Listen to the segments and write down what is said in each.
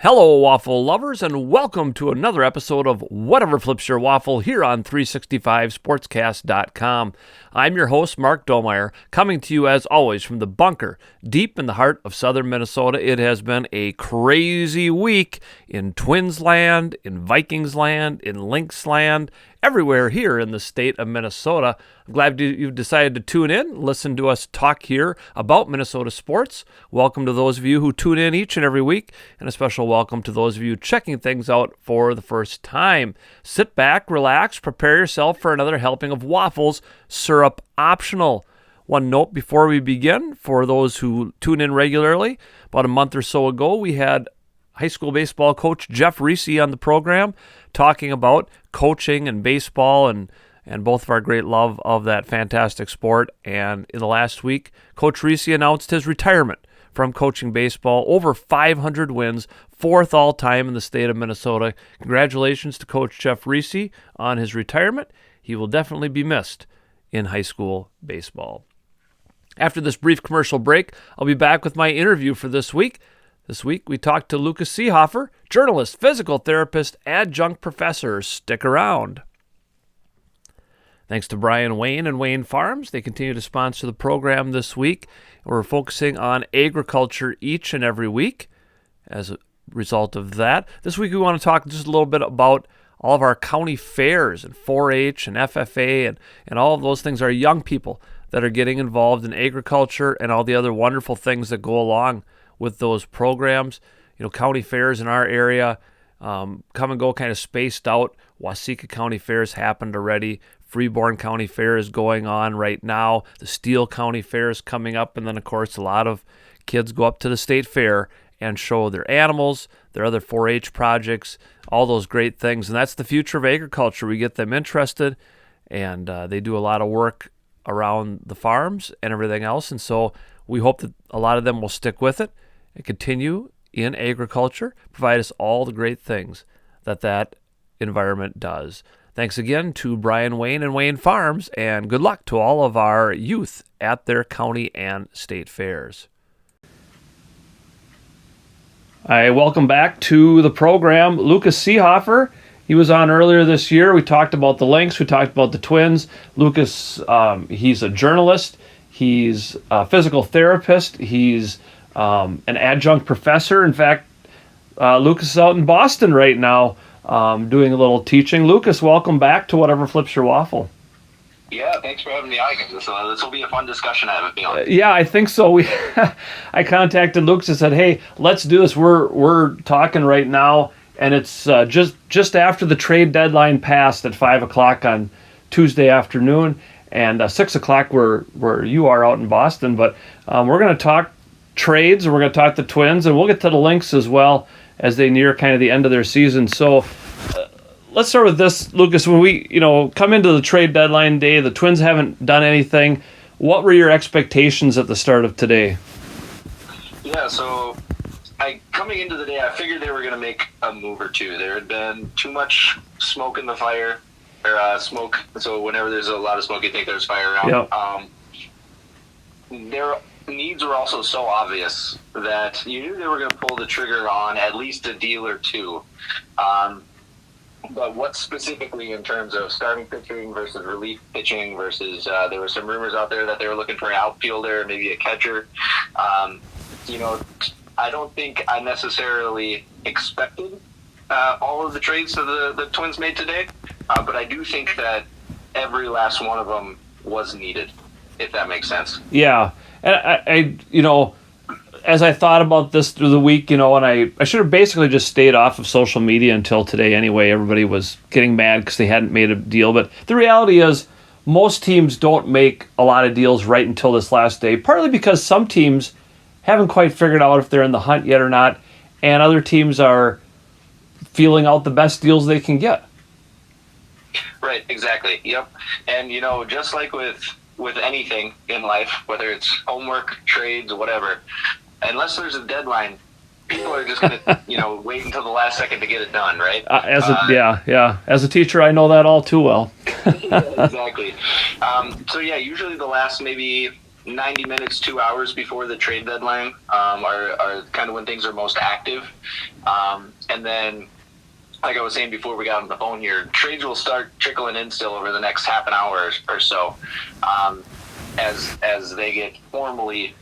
Hello, Waffle lovers, and welcome to another episode of Whatever Flips Your Waffle here on 365sportscast.com. I'm your host, Mark Domeyer, coming to you as always from the bunker deep in the heart of southern Minnesota. It has been a crazy week in Twins land, in Vikings land, in Lynx land, everywhere here in the state of Minnesota. I'm glad you've decided to tune in, listen to us talk here about Minnesota sports. Welcome to those of you who tune in each and every week, and a special welcome to those of you checking things out for the first time. Sit back, relax, prepare yourself for another helping of waffles, syrup optional. One note before we begin, for those who tune in regularly, about a month or so ago, we had high school baseball coach Jeff Reese on the program talking about coaching and baseball and both of our great love of that fantastic sport. And in the last week, Coach Reese announced his retirement from coaching baseball. Over 500 wins, fourth all-time in the state of Minnesota. Congratulations to Coach Jeff Reese on his retirement. He will definitely be missed in high school baseball. After this brief commercial break, I'll be back with my interview for this week. This week, we talked to Lucas Seehafer, journalist, physical therapist, adjunct professor. Stick around. Thanks to Brian Wayne and Wayne Farms. They continue to sponsor the program this week. We're focusing on agriculture each and every week. As a result of that, this week we want to talk just a little bit about all of our county fairs and 4-H and FFA and all of those things. Our young people that are getting involved in agriculture and all the other wonderful things that go along with those programs. You know, county fairs in our area come and go, kind of spaced out. Waseca County Fairs happened already. Freeborn County Fair is going on right now. The Steele County Fair is coming up. And then, of course, a lot of kids go up to the state fair and show their animals, their other 4-H projects, all those great things. And that's the future of agriculture. We get them interested, and they do a lot of work around the farms and everything else. And so we hope that a lot of them will stick with it and continue in agriculture, provide us all the great things that environment does. Thanks again to Brian Wayne and Wayne Farms, and good luck to all of our youth at their county and state fairs. I welcome back to the program Lucas Seehafer. He was on earlier this year. We talked about the Lynx. We talked about the Twins. Lucas, he's a journalist. He's a physical therapist. He's an adjunct professor. In fact, Lucas is out in Boston right now doing a little teaching. Lucas, welcome back to Whatever Flips Your Waffle. Yeah, thanks for having me on. So this will be a fun discussion I have a feeling. Yeah, I think so. I contacted Lucas and said, "Hey, let's do this. We're talking right now, and it's just after the trade deadline passed at 5:00 on Tuesday afternoon, and 6:00 where you are out in Boston. But we're going to talk trades, and we're going to talk the Twins, and we'll get to the Lynx as well as they near kind of the end of their season. So let's start with this, Lucas. When we come into the trade deadline day, the Twins haven't done anything. What were your expectations at the start of today? Yeah, so coming into the day, I figured they were going to make a move or two. There had been too much smoke in the fire, or smoke. So whenever there's a lot of smoke, you think there's fire around. Yep. Their needs were also so obvious that you knew they were going to pull the trigger on at least a deal or two. But what specifically in terms of starting pitching versus relief pitching versus there were some rumors out there that they were looking for an outfielder, maybe a catcher. I don't think I necessarily expected all of the trades that the Twins made today, but I do think that every last one of them was needed, if that makes sense. Yeah, and I as I thought about this through the week, and I should have basically just stayed off of social media until today anyway. Everybody was getting mad because they hadn't made a deal. But the reality is most teams don't make a lot of deals right until this last day, partly because some teams haven't quite figured out if they're in the hunt yet or not, and other teams are feeling out the best deals they can get. Right, exactly. Yep. And, just like with anything in life, whether it's homework, trades, whatever, unless there's a deadline, people are just going to, wait until the last second to get it done, right? As a teacher, I know that all too well. Yeah, exactly. Usually the last maybe 90 minutes, 2 hours before the trade deadline are kind of when things are most active. And then, like I was saying before we got on the phone here, trades will start trickling in still over the next half an hour or so, as they get formally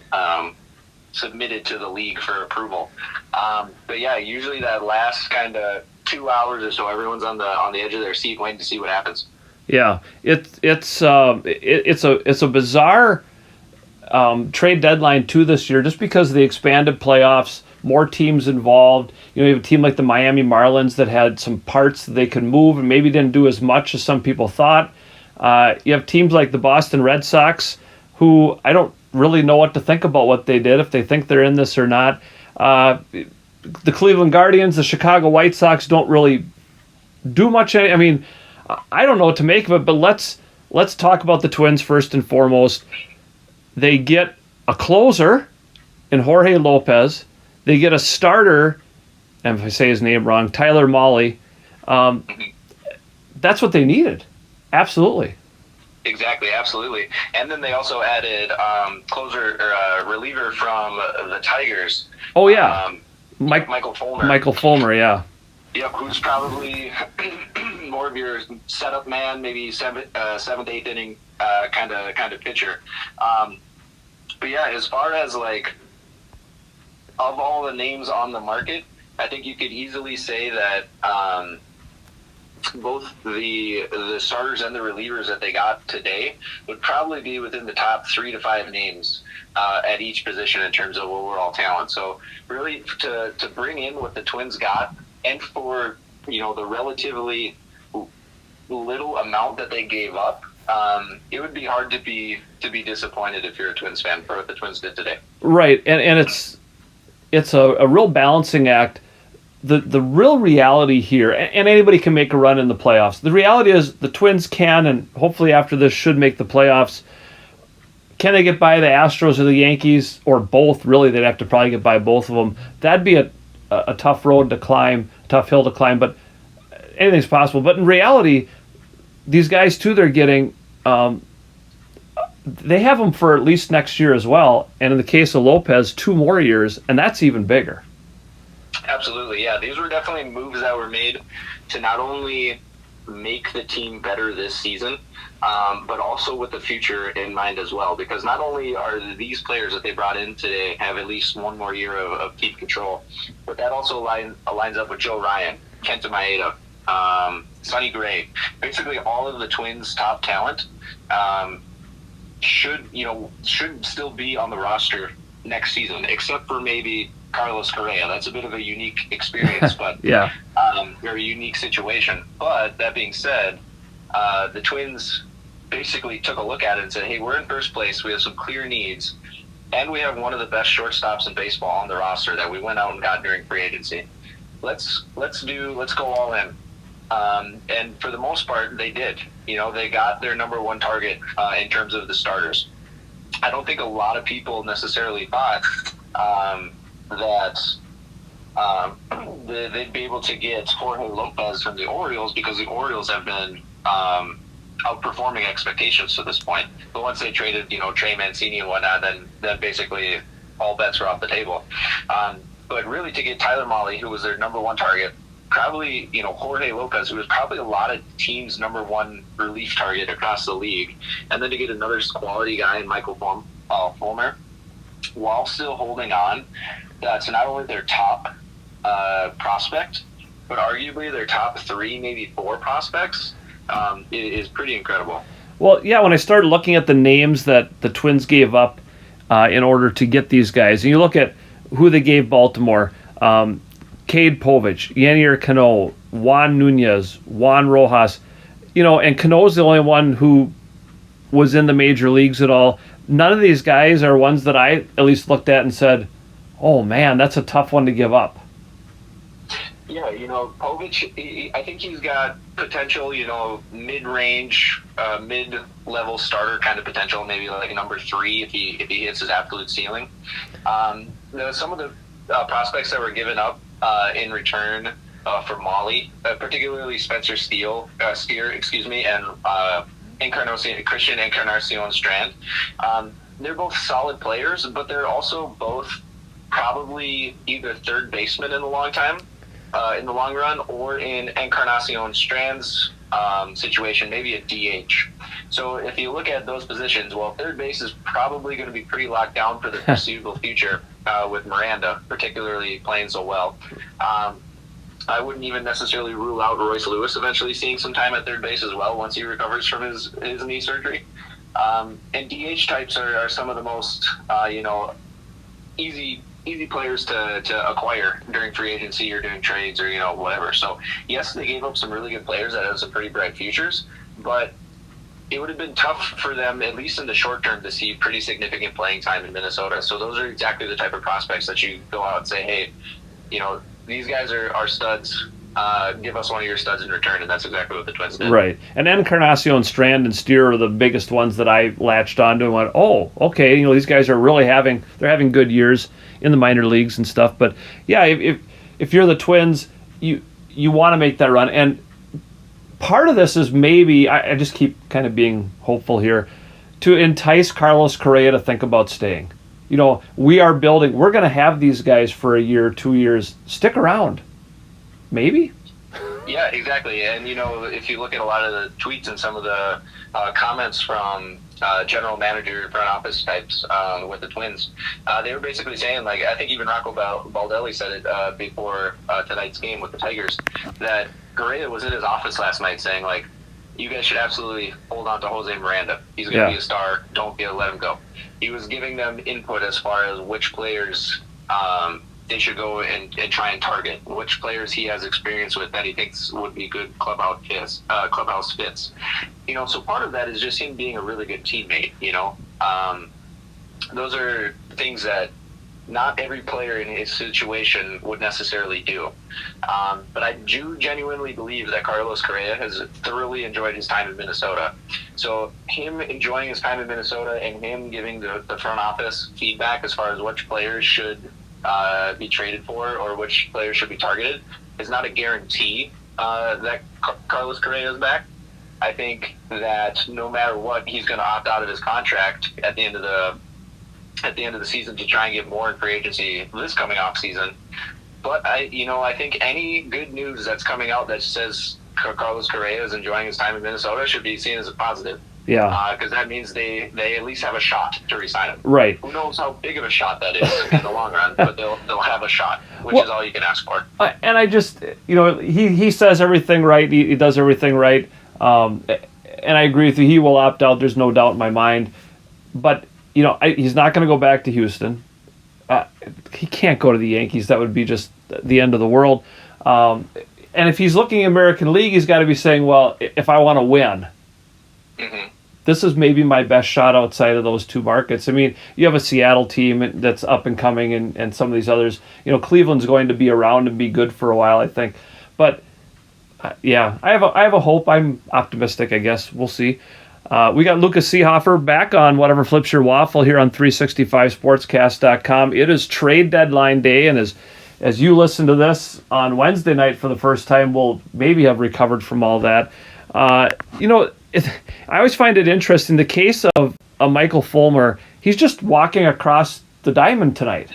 submitted to the league for approval. But yeah, usually that last kind of 2 hours or so, everyone's on the edge of their seat waiting to see what happens. Yeah, it's a bizarre trade deadline too this year, just because of the expanded playoffs, more teams involved. You have a team like the Miami Marlins that had some parts that they could move and maybe didn't do as much as some people thought. You have teams like the Boston Red Sox, who I don't really know what to think about what they did, if they think they're in this or not. The Cleveland Guardians, the Chicago White Sox don't really do much. I mean, I don't know what to make of it, but let's talk about the Twins first and foremost. They get a closer in Jorge Lopez. They get a starter, and if I say his name wrong, Tyler Mahle. That's what they needed. Absolutely. Exactly, absolutely. And then they also added closer or reliever from the Tigers. Oh, yeah. Michael Fulmer. Michael Fulmer, yeah. Yep, who's probably more of your setup man, maybe seventh, eighth inning kind of pitcher. But yeah, as far as like of all the names on the market, I think you could easily say that both the starters and the relievers that they got today would probably be within the top 3 to 5 names at each position in terms of overall talent. So really to bring in what the Twins got, and for the relatively little amount that they gave up, it would be hard to be disappointed if you're a Twins fan for what the Twins did today. Right, and it's a real balancing act. The real reality here, and anybody can make a run in the playoffs. The reality is the Twins can, and hopefully after this should make the playoffs. Can they get by the Astros or the Yankees, or both? Really, they'd have to probably get by both of them. That'd be a tough road to climb, tough hill to climb, but anything's possible. But in reality, these guys too, they're getting, they have them for at least next year as well. And in the case of Lopez, 2 more years, and that's even bigger. Absolutely, yeah. These were definitely moves that were made to not only make the team better this season, but also with the future in mind as well. Because not only are these players that they brought in today have at least 1 more year of team control, but that also aligns up with Joe Ryan, Kenta Maeda, Sonny Gray. Basically, all of the Twins' top talent should still be on the roster next season, except for maybe Carlos Correa. That's a bit of a unique experience, but yeah, very unique situation. But that being said, the Twins basically took a look at it and said, hey, we're in first place. We have some clear needs, and we have one of the best shortstops in baseball on the roster that we went out and got during free agency. Let's go all in. And for the most part, they did. They got their number 1 target in terms of the starters. I don't think a lot of people necessarily thought that they'd be able to get Jorge Lopez from the Orioles, because the Orioles have been outperforming expectations to this point. But once they traded, Trey Mancini and whatnot, then basically all bets were off the table. But really, to get Tyler Mahle, who was their number 1 target, probably, Jorge Lopez, who was probably a lot of teams' number 1 relief target across the league, and then to get another quality guy in Michael Fulmer, while still holding on to not only their top prospect, but arguably their top 3, maybe 4 prospects, is pretty incredible. Well, yeah, when I started looking at the names that the Twins gave up in order to get these guys, and you look at who they gave Baltimore, Cade Povich, Yanier Cano, Juan Nunez, Juan Rojas, and Cano's the only one who was in the major leagues at all. None of these guys are ones that I at least looked at and said, oh man, that's a tough one to give up. Yeah, Povich, I think he's got potential, mid-range, mid-level starter kind of potential, maybe like number 3 if he hits his absolute ceiling. Some of the prospects that were given up in return for Mahle, particularly Spencer Steer, and Christian Encarnacion Strand. they're both solid players, but they're also both probably either third baseman in the in the long run, or in Encarnacion Strand's situation, maybe a DH. So if you look at those positions, well, third base is probably going to be pretty locked down for the foreseeable future with Miranda, particularly playing so well. I wouldn't even necessarily rule out Royce Lewis eventually seeing some time at third base as well once he recovers from his knee surgery. And DH types are some of the most, easy players to acquire during free agency or during trades or, whatever. So, yes, they gave up some really good players that have some pretty bright futures, but it would have been tough for them, at least in the short term, to see pretty significant playing time in Minnesota. So those are exactly the type of prospects that you go out and say, hey, these guys are studs. Give us one of your studs in return, and that's exactly what the Twins did. Right. And Encarnacion, Strand, and Steer are the biggest ones that I latched onto and went, oh, okay, these guys are really having good years in the minor leagues and stuff. But yeah, if you're the Twins, you want to make that run. And part of this is maybe, I just keep kind of being hopeful here, to entice Carlos Correa to think about staying. We are building, we're going to have these guys for a year, 2 years. Stick around. Maybe? Yeah, exactly. And, if you look at a lot of the tweets and some of the comments from general manager, front office types with the Twins, they were basically saying, I think even Rocco Baldelli said it before tonight's game with the Tigers, that Correa was in his office last night saying, you guys should absolutely hold on to Jose Miranda. He's going to be a star. Don't let him go. He was giving them input as far as which players they should go and try and target, which players he has experience with that he thinks would be good clubhouse fits. So part of that is just him being a really good teammate. Those are things that not every player in his situation would necessarily do. But I do genuinely believe that Carlos Correa has thoroughly enjoyed his time in Minnesota. So him enjoying his time in Minnesota and him giving the front office feedback as far as which players should be traded for or which players should be targeted is not a guarantee that Carlos Correa is back. I think that no matter what, he's going to opt out of his contract at the end of the season to try and get more in free agency this coming off season. But I think any good news that's coming out that says Carlos Correa is enjoying his time in Minnesota should be seen as a positive. Yeah. Because that means they at least have a shot to re-sign him. Right. Who knows how big of a shot that is in the long run, but they'll have a shot, which is all you can ask for. And I just, he says everything right. He does everything right. And I agree with you. He will opt out. There's no doubt in my mind. But, he's not going to go back to Houston. He can't go to the Yankees. That would be just the end of the world. And if he's looking at American League, he's got to be saying, well, if I want to win, this is maybe my best shot outside of those two markets. I mean, you have a Seattle team that's up and coming and some of these others. Cleveland's going to be around and be good for a while, I think. But, yeah, I have a hope. I'm optimistic, I guess. We'll see. We got Lucas Seehafer back on Whatever Flips Your Waffle here on 365sportscast.com. It is trade deadline day, and as you listen to this on Wednesday night for the first time, we'll maybe have recovered from all that. I always find it interesting. The case of Michael Fulmer, he's just walking across the diamond tonight.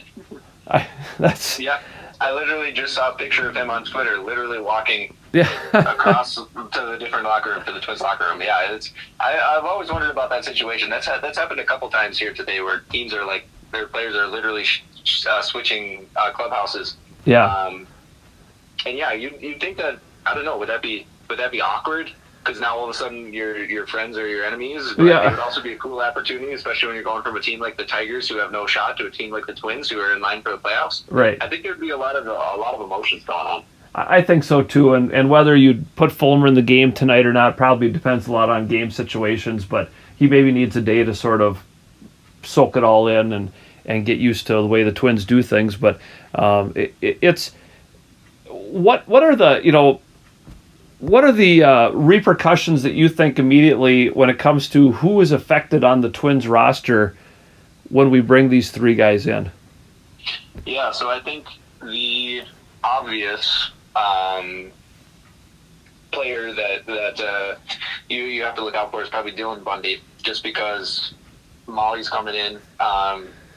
Yeah, I literally just saw a picture of him on Twitter, literally walking across to the different locker room, to the Twins locker room. Yeah, I've always wondered about that situation. That's happened a couple times here today, where teams are their players are literally switching clubhouses. Yeah. And yeah, you'd think that, I don't know, would that be awkward? Because now all of a sudden your friends are your enemies. But it would also be a cool opportunity, especially when you're going from a team like the Tigers, who have no shot, to a team like the Twins, who are in line for the playoffs. Right. I think there'd be a lot of emotions going on. I think so too, and whether you'd put Fulmer in the game tonight or not probably depends a lot on game situations. But he maybe needs a day to sort of soak it all in and get used to the way the Twins do things. But it's what are the What are the repercussions that you think immediately when it comes to who is affected on the Twins roster when we bring these three guys in? Yeah, so I think the obvious player that you have to look out for is probably Dylan Bundy, just because Molly's coming in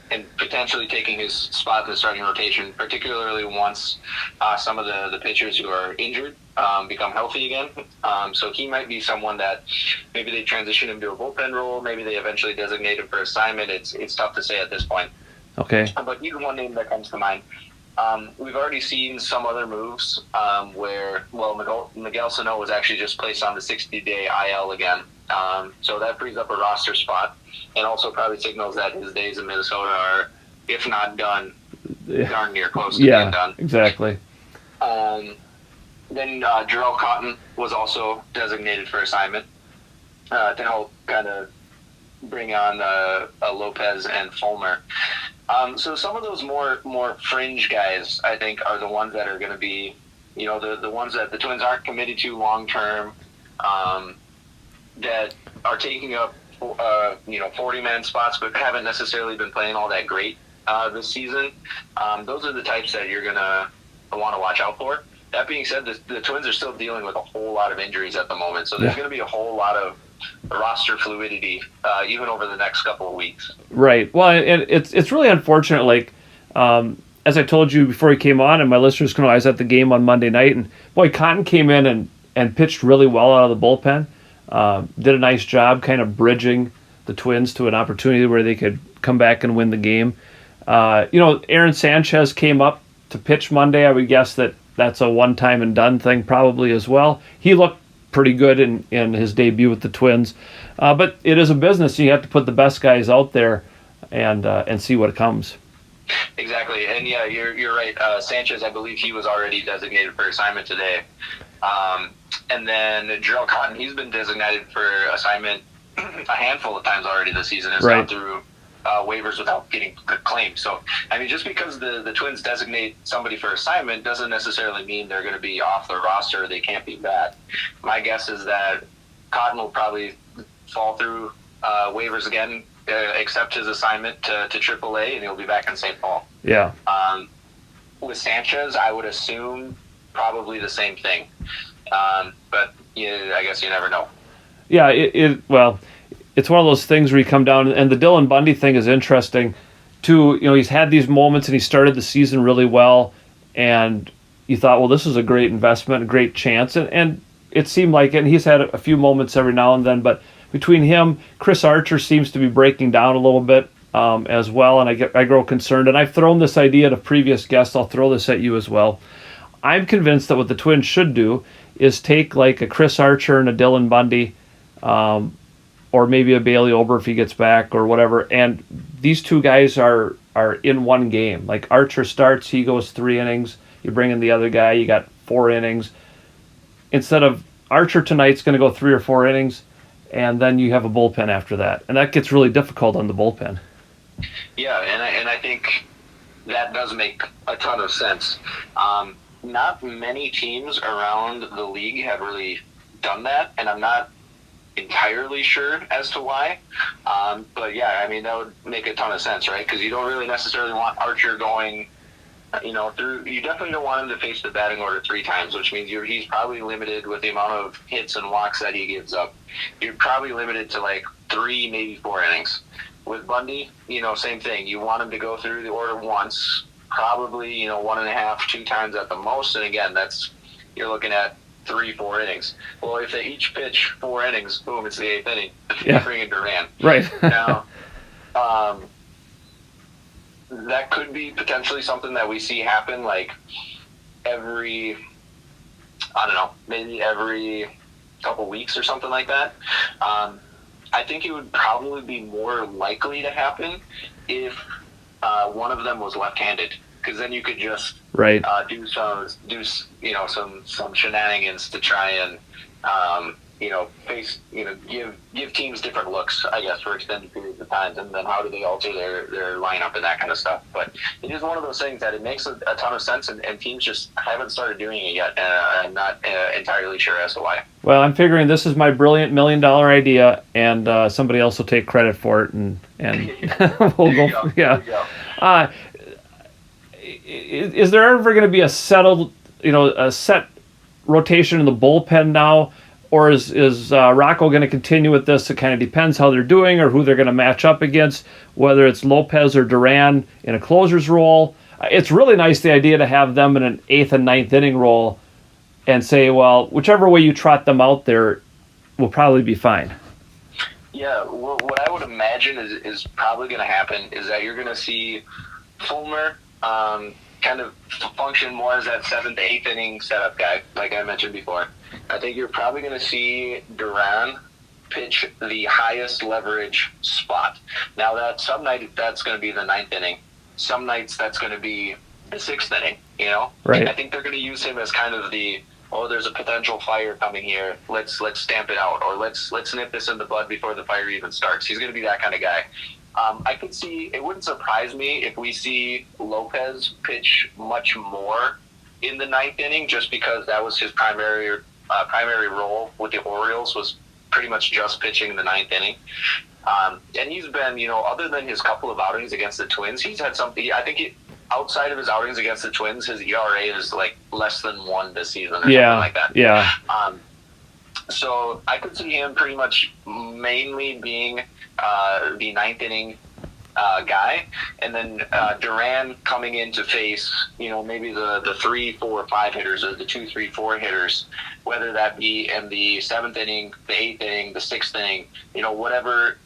and potentially taking his spot in the starting rotation, particularly once some of the pitchers who are injured become healthy again. So he might be someone that maybe they transition him to a bullpen role. Maybe they eventually designate him for assignment. It's tough to say at this point. Okay. But he's one name that comes to mind. We've already seen some other moves where, Miguel Sano was actually just placed on the 60-day IL again. So that frees up a roster spot and also probably signals that his days in Minnesota are, if not done, darn near close to being done. Exactly. Then Jarrell Cotton was also designated for assignment to help kind of bring on Lopez and Fulmer. So some of those more fringe guys, I think, are the ones that are going to be, the ones that the Twins aren't committed to long term, that are taking up 40-man spots, but haven't necessarily been playing all that great this season. Those are the types that you're going to want to watch out for. That being said, the Twins are still dealing with a whole lot of injuries at the moment, so there's going to be a whole lot of roster fluidity even over the next couple of weeks. Right. Well, and it's really unfortunate. Like, as I told you before he came on, and my listeners can know, I was at the game on Monday night, and boy, Cotton came in and pitched really well out of the bullpen. Did a nice job kind of bridging the Twins to an opportunity where they could come back and win the game. Aaron Sanchez came up to pitch Monday. I would guess that's a one-time and done thing probably as well. He looked pretty good in his debut with the Twins. But it is a business. You have to put the best guys out there and see what comes. Exactly. And yeah, you're right. Sanchez, I believe he was already designated for assignment today. And then Jarrell Cotton, he's been designated for assignment a handful of times already this season. Has gone through waivers without getting claimed. So, I mean, just because the Twins designate somebody for assignment doesn't necessarily mean they're going to be off the roster or they can't be back. My guess is that Cotton will probably fall through waivers again, accept his assignment to AAA, and he'll be back in St. Paul. Yeah. With Sanchez, I would assume probably the same thing. But I guess you never know. Yeah, it's one of those things where you come down, and the Dylan Bundy thing is interesting too. He's had these moments, and he started the season really well, and you thought, well, this is a great investment, a great chance, and it seemed like it. And he's had a few moments every now and then, but between him, Chris Archer seems to be breaking down a little bit as well, and I grow concerned. And I've thrown this idea to previous guests. I'll throw this at you as well. I'm convinced that what the Twins should do is take like a Chris Archer and a Dylan Bundy, or maybe a Bailey Ober if he gets back or whatever, and these two guys are in one game. Like Archer starts, he goes 3 innings. You bring in the other guy, you got 4 innings. Instead of Archer tonight's going to go 3 or 4 innings, and then you have a bullpen after that, and that gets really difficult on the bullpen. Yeah, and I think that does make a ton of sense. Not many teams around the league have really done that, and I'm not entirely sure as to why. But yeah, I mean, that would make a ton of sense, right? Because you don't really necessarily want Archer going, through. You definitely don't want him to face the batting order 3 times, which means he's probably limited with the amount of hits and walks that he gives up. You're probably limited to like 3, maybe 4 innings. With Bundy, same thing. You want him to go through the order once, probably 1.5, 2 times at the most. And again, you're looking at 3-4 innings. Well, if they each pitch 4 innings, boom, it's the 8th inning. Yeah. Bring in Duran. Right. Now, that could be potentially something that we see happen like maybe every couple weeks or something like that. I think it would probably be more likely to happen if one of them was left-handed, because then you could just do some shenanigans to try and give teams different looks, I guess, for extended periods of time, and then how do they alter their lineup and that kind of stuff. But it is one of those things that it makes a ton of sense, and teams just haven't started doing it yet. I'm not entirely sure as to why. Well, I'm figuring this is my brilliant $1 million idea, and somebody else will take credit for it, and we'll go. Yeah. Is there ever going to be a set rotation in the bullpen now, or is Rocco going to continue with this? It kind of depends how they're doing or who they're going to match up against, whether it's Lopez or Duran in a closer's role. It's really nice, the idea to have them in an 8th and 9th inning role and say, well, whichever way you trot them out there will probably be fine. Yeah, well, what I would imagine is probably going to happen is that you're going to see Fulmer kind of function more as that 7th, 8th inning setup guy, like I mentioned before. I think you're probably going to see Duran pitch the highest leverage spot. Now, that some night that's going to be the 9th inning. Some nights that's going to be the 6th inning, you know? Right. I think they're going to use him as kind of the, oh, there's a potential fire coming here. Let's stamp it out, or let's nip this in the bud before the fire even starts. He's going to be that kind of guy. I could see, it wouldn't surprise me if we see Lopez pitch much more in the 9th inning, just because that was his primary role with the Orioles, was pretty much just pitching in the 9th inning. And he's been, you know, other than his couple of outings against the Twins, he's had something. I think outside of his outings against the Twins, his ERA is like less than 1 this season or something like that. Yeah. So I could see him pretty much mainly being the 9th inning guy, and then Duran coming in to face, you know, maybe the 3, 4, 5 hitters, or the 2, 3, 4 hitters, whether that be in the 7th inning, the 8th inning, the 6th inning, you know, whatever.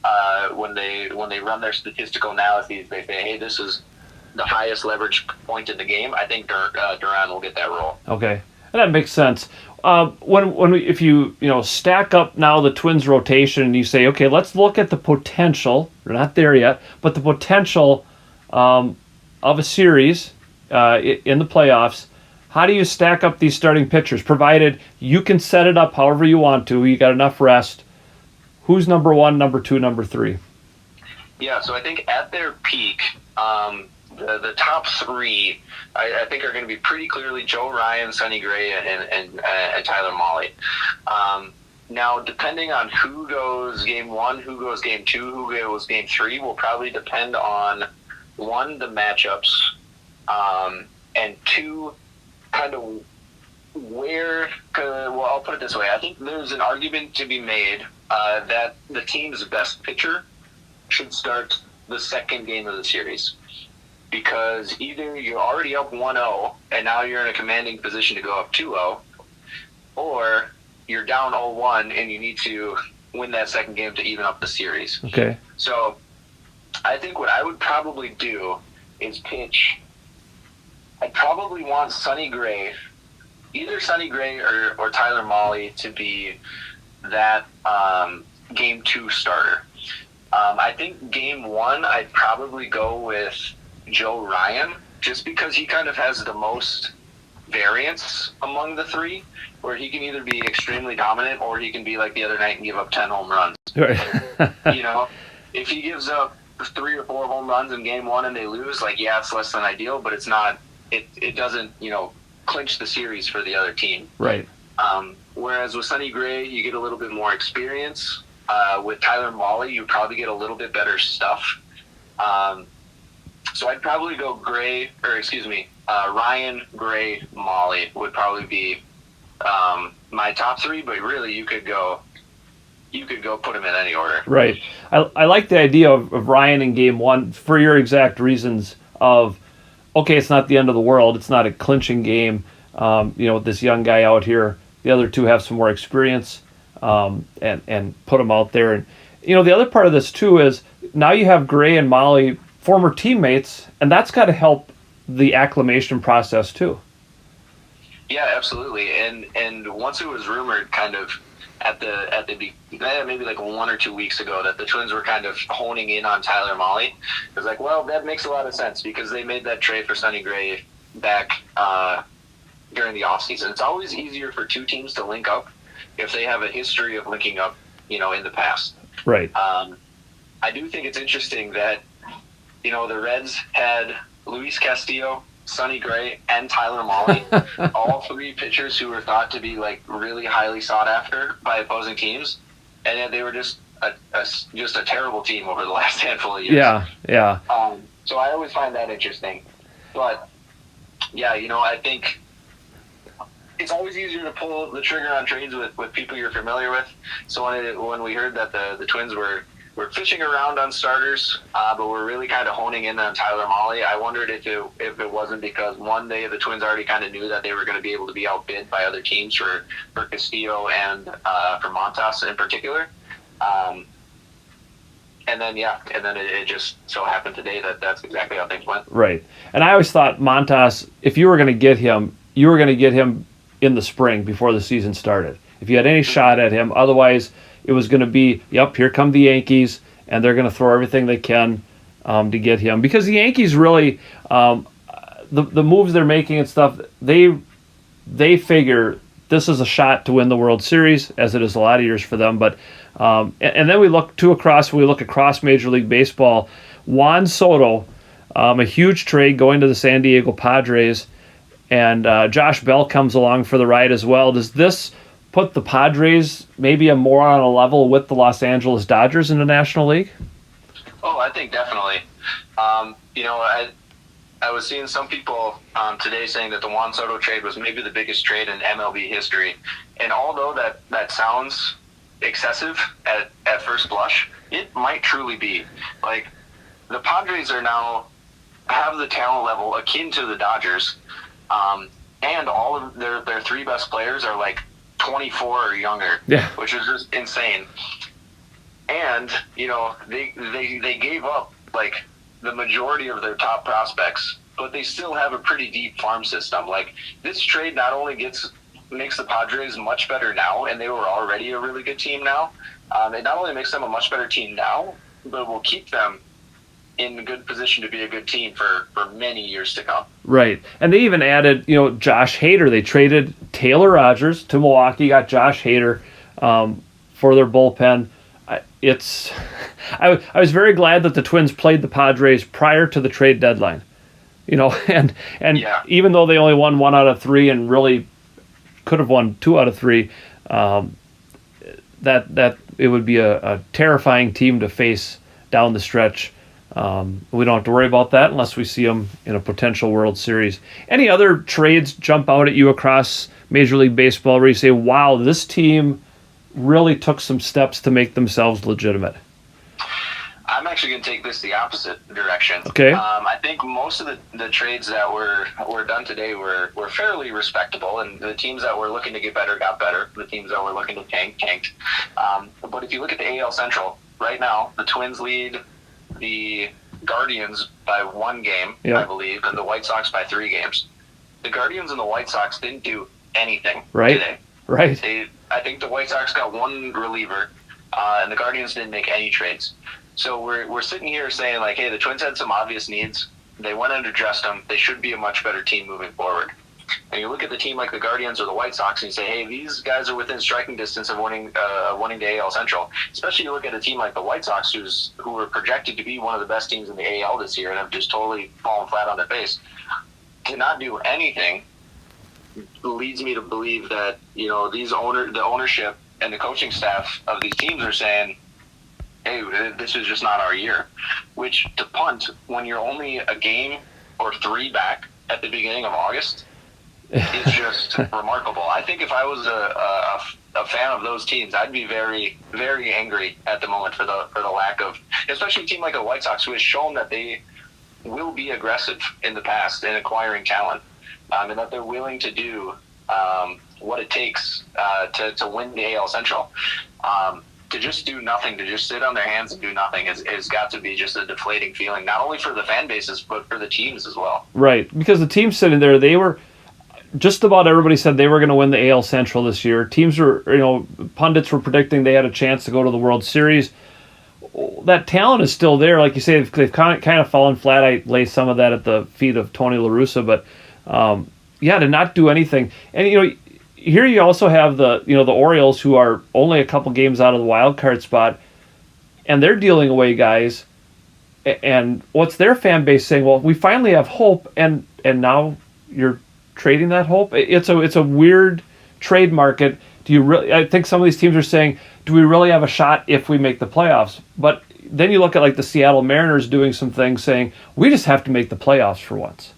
When they run their statistical analyses, they say, hey, this is the highest leverage point in the game. I think Duran will get that role. Okay, and that makes sense. If you stack up now the Twins rotation and you say, okay, let's look at the potential. We're not there yet, but the potential of a series in the playoffs. How do you stack up these starting pitchers? Provided you can set it up however you want to, you got enough rest. Who's number 1, number 2, number 3? Yeah, so I think at their peak, the top 3, I think, are going to be pretty clearly Joe Ryan, Sonny Gray, and Tyler Mahle. Now, depending on who goes game 1, who goes game 2, who goes game 3, will probably depend on, 1, the matchups, and 2, kind of where. Well, I'll put it this way: I think there's an argument to be made that the team's best pitcher should start the second game of the series. Because either you're already up 1-0 and now you're in a commanding position to go up 2-0, or you're down 0-1 and you need to win that second game to even up the series. Okay. So I think what I would probably do is pitch. I'd probably want Sonny Gray, either Sonny Gray or Tyler Mahle, to be that game 2 starter. I think game 1 I'd probably go with Joe Ryan, just because he kind of has the most variance among the 3, where he can either be extremely dominant or he can be like the other night and give up 10 home runs. Right. You know, if he gives up 3 or 4 home runs in game 1 and they lose, like, yeah, it's less than ideal, but it's not. It doesn't, clinch the series for the other team. Right. Whereas with Sonny Gray, you get a little bit more experience. With Tyler Mahle, you probably get a little bit better stuff. So I'd probably go Ryan, Gray, Mahle would probably be my top 3. But really, you could go put them in any order. Right. I like the idea of Ryan in game 1 for your exact reasons of, okay, it's not the end of the world. It's not a clinching game. With this young guy out here, the other 2 have some more experience, and put them out there. And the other part of this too is now you have Gray and Mahle, former teammates, and that's got to help the acclimation process too. Yeah, absolutely. And once it was rumored, kind of maybe like 1 or 2 weeks ago, that the Twins were kind of honing in on Tyler Mahle, it was like, well, that makes a lot of sense because they made that trade for Sonny Gray back during the offseason. It's always easier for 2 teams to link up if they have a history of linking up, in the past. Right. I do think it's interesting that, the Reds had Luis Castillo, Sonny Gray, and Tyler Mahle, all 3 pitchers who were thought to be like really highly sought after by opposing teams, and yet they were just a terrible team over the last handful of years. Yeah. So I always find that interesting, but yeah, I think it's always easier to pull the trigger on trades with people you're familiar with. So when we heard that the Twins were fishing around on starters, but we're really kind of honing in on Tyler Mahle, I wondered if it wasn't because the Twins already kind of knew that they were going to be able to be outbid by other teams for Castillo and for Montas in particular. And then it just so happened today that that's exactly how things went. Right. And I always thought Montas, if you were going to get him, you were going to get him in the spring before the season started. If you had any shot at him, otherwise it was going to be, here come the Yankees, and they're going to throw everything they can to get him. Because the Yankees really, the moves they're making and stuff, they figure this is a shot to win the World Series, as it is a lot of years for them. But and then we look across Major League Baseball. Juan Soto, a huge trade going to the San Diego Padres, and Josh Bell comes along for the ride as well. Does this put the Padres maybe more on a level with the Los Angeles Dodgers in the National League? Oh, I think definitely. I was seeing some people today saying that the Juan Soto trade was maybe the biggest trade in MLB history. And although that sounds excessive at first blush, it might truly be. Like, the Padres are now have the talent level akin to the Dodgers, and all of their three best players are like 24 or younger, which is just insane. And they gave up like the majority of their top prospects, but they still have a pretty deep farm system. Like, this trade not only makes the Padres much better now, and they were already a really good team now. It not only makes them a much better team now, but will keep them in a good position to be a good team for many years to come. Right. And they even added, Josh Hader. They traded Taylor Rogers to Milwaukee, got Josh Hader for their bullpen. I was very glad that the Twins played the Padres prior to the trade deadline. And even though they only won 1 out of 3 and really could have won 2 out of 3, that it would be a terrifying team to face down the stretch. We don't have to worry about that unless we see them in a potential World Series. Any other trades jump out at you across Major League Baseball where you say, wow, this team really took some steps to make themselves legitimate? I'm actually going to take this the opposite direction. Okay. I think most of the trades that were done today were fairly respectable, and the teams that were looking to get better got better. The teams that were looking to tanked. But if you look at the AL Central right now, the Twins lead the Guardians by 1 game, I believe, and the White Sox by 3 games. The Guardians and the White Sox didn't do anything today. Right. I think the White Sox got 1 reliever, and the Guardians didn't make any trades. So we're sitting here saying, like, hey, the Twins had some obvious needs. They went and addressed them. They should be a much better team moving forward. And you look at the team like the Guardians or the White Sox and you say, hey, these guys are within striking distance of winning the AL Central. Especially you look at a team like the White Sox who were projected to be one of the best teams in the AL this year and have just totally fallen flat on their face. To not do anything leads me to believe that, the ownership and the coaching staff of these teams are saying, hey, this is just not our year. Which, to punt when you're only a game or 3 back at the beginning of August is just remarkable. I think if I was a fan of those teams, I'd be very, very angry at the moment for the lack of, especially a team like the White Sox, who has shown that they will be aggressive in the past in acquiring talent, and that they're willing to do what it takes to win the AL Central. To just do nothing, to just sit on their hands and do nothing has got to be just a deflating feeling, not only for the fan bases, but for the teams as well. Right, because the teams sitting there, they were, just about everybody said they were going to win the AL Central this year. Teams were, pundits were predicting they had a chance to go to the World Series. That talent is still there. Like you say, they've kind of fallen flat. I lay some of that at the feet of Tony La Russa, but to not do anything. And, here you also have the Orioles, who are only a couple games out of the wild card spot, and they're dealing away guys. And what's their fan base saying? Well, we finally have hope, and now you're trading that hope. It's a weird trade market. Do you really? I think some of these teams are saying, do we really have a shot if we make the playoffs? But then you look at like the Seattle Mariners doing some things, saying we just have to make the playoffs for once.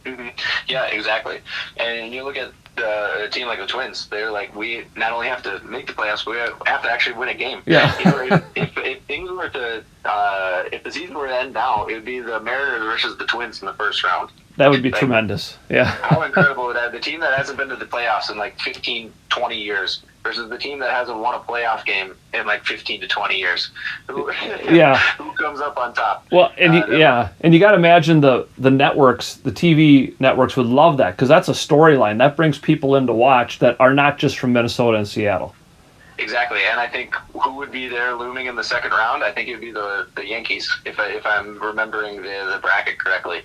Hmm. Yeah, exactly. And you look at a team like the Twins. They're like, we not only have to make the playoffs, but we have to actually win a game. Yeah. You know, if things were to if the season were to end now, it would be the Mariners versus the Twins in the first round. That would be Like, tremendous. Yeah. how incredible would that? The team that hasn't been to the playoffs in like 15, 20 years versus the team that hasn't won a playoff game in like 15 to 20 years. Yeah. Who comes up on top? Well, and and you got to imagine the networks, the TV networks would love that, because that's a storyline that brings people in to watch that are not just from Minnesota and Seattle. Exactly, and I think who would be there looming in the second round? I think it would be the Yankees, if I'm remembering the bracket correctly.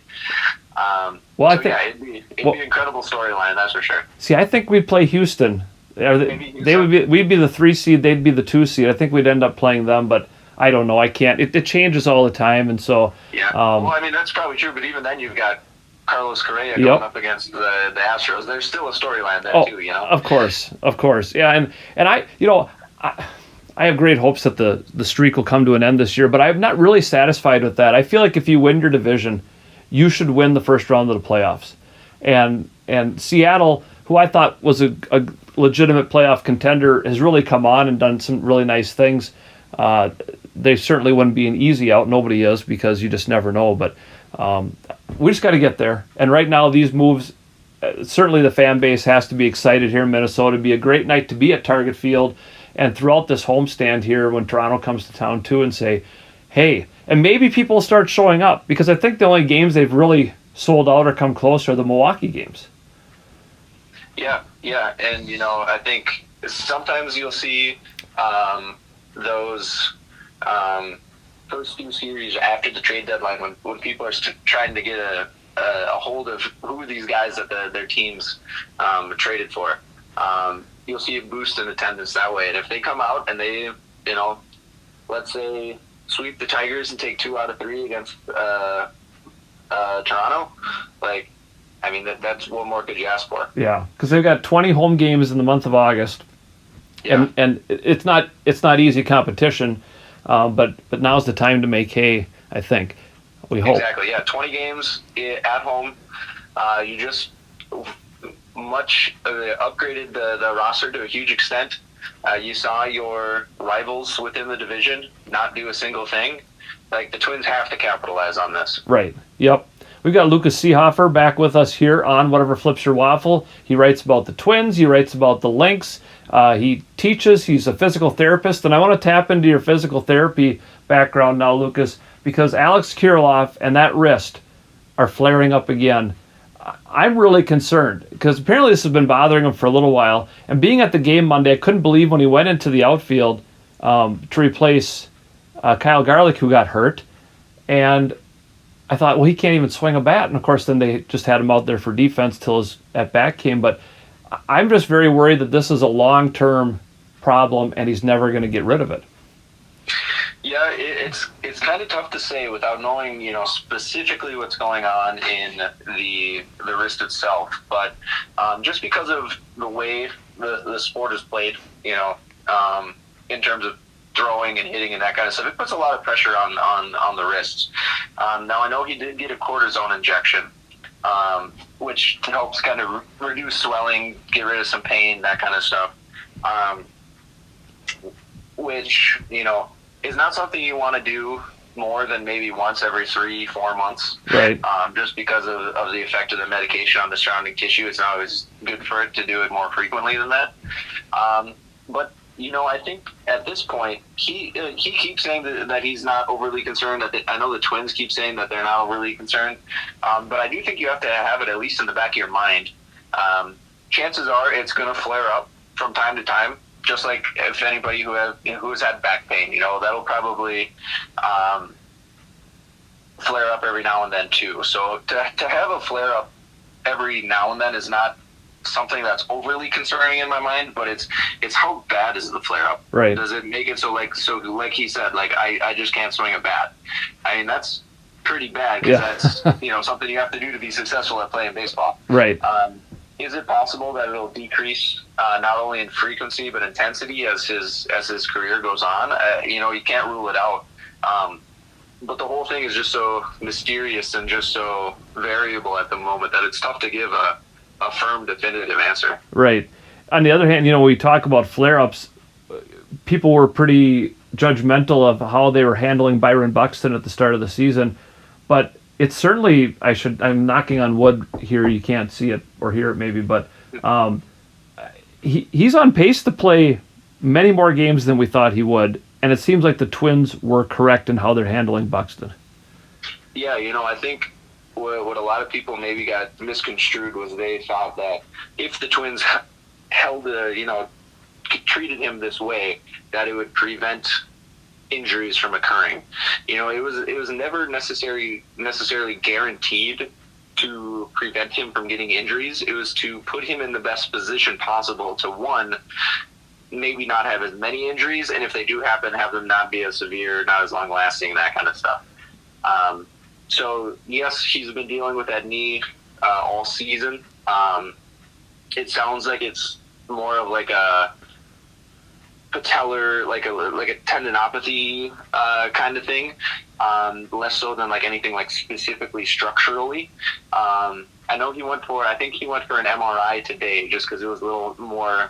Well, I so think it'd be an incredible storyline, that's for sure. See, I think we'd play Houston. We'd be the 3 seed, they'd be the 2 seed. I think we'd end up playing them, but I don't know. I can't. It changes all the time, and so. Yeah. Well, I mean, that's probably true, but even then, you've got Carlos Correa going up against the Astros. There's still a storyline there too, you know. Of course. Yeah, and I have great hopes that the streak will come to an end this year, but I'm not really satisfied with that. I feel like if you win your division, you should win the first round of the playoffs. And Seattle, who I thought was a legitimate playoff contender, has really come on and done some really nice things. They certainly wouldn't be an easy out. Nobody is, because you just never know. But we just got to get there. And right now, these moves, certainly the fan base has to be excited here in Minnesota. It'd be a great night to be at Target Field and throughout this homestand here when Toronto comes to town too, and say, hey, and maybe people will start showing up, because I think the only games they've really sold out or come close are the Milwaukee games. Yeah, and I think sometimes you'll see those first few series after the trade deadline when people are trying to get a hold of who these guys that their teams traded for. You'll see a boost in attendance that way, and if they come out and they, let's say, sweep the Tigers and take 2 out of 3 against Toronto, like, I mean, that's what more could you ask for? Yeah, because they've got 20 home games in the month of August, and it's not easy competition, but now's the time to make hay, I think. We hope. Exactly, yeah, 20 games at home. You just upgraded the roster to a huge extent. You saw your rivals within the division not do a single thing. Like, the Twins have to capitalize on this. Right, yep. We've got Lucas Seehafer back with us here on Whatever Flips Your Waffle. He writes about the Twins. He writes about the Lynx. He teaches. He's a physical therapist. And I want to tap into your physical therapy background now, Lucas, because Alex Kirilloff and that wrist are flaring up again. I'm really concerned, because apparently this has been bothering him for a little while. And being at the game Monday, I couldn't believe when he went into the outfield to replace Kyle Garlick, who got hurt. And I thought, well, he can't even swing a bat. And, of course, then they just had him out there for defense till his at-bat came. But I'm just very worried that this is a long-term problem and he's never going to get rid of it. Yeah, it's kind of tough to say without knowing, specifically what's going on in the wrist itself. But just because of the way the sport is played, in terms of throwing and hitting and that kind of stuff, it puts a lot of pressure on the wrists. Now, I know he did get a cortisone injection, which helps kind of reduce swelling, get rid of some pain, that kind of stuff, which, is not something you want to do more than maybe once every 3-4 months. Right. Just because of the effect of the medication on the surrounding tissue. It's not always good for it to do it more frequently than that. But I think at this point, he keeps saying that he's not overly concerned. I know the Twins keep saying that they're not overly concerned. But I do think you have to have it at least in the back of your mind. Chances are it's going to flare up from time to time, just like if anybody who has had back pain, that'll probably flare up every now and then too. So to have a flare up every now and then is not something that's overly concerning in my mind, but it's how bad is the flare up? Right. Does it make it so like he said, like I just can't swing a bat? I mean, that's pretty bad, because that's something you have to do to be successful at playing baseball. Right. Is it possible that it'll decrease not only in frequency but intensity as his career goes on? You can't rule it out. but the whole thing is just so mysterious and just so variable at the moment that it's tough to give a firm, definitive answer. Right. On the other hand, we talk about flare-ups. People were pretty judgmental of how they were handling Byron Buxton at the start of the season, but it's certainly, I'm knocking on wood here, you can't see it or hear it maybe, but he's on pace to play many more games than we thought he would, and it seems like the Twins were correct in how they're handling Buxton. Yeah, I think what a lot of people maybe got misconstrued was they thought that if the Twins treated him this way, that it would prevent injuries from occurring. It was never necessarily guaranteed to prevent him from getting injuries. It was to put him in the best position possible to, one, maybe not have as many injuries, and if they do happen, have them not be as severe, not as long lasting, that kind of stuff. So yes, he's been dealing with that knee all season. It sounds like it's more of like a patellar, like a tendinopathy kind of thing, less so than like anything like specifically structurally. I know I think he went for an MRI today just because it was a little more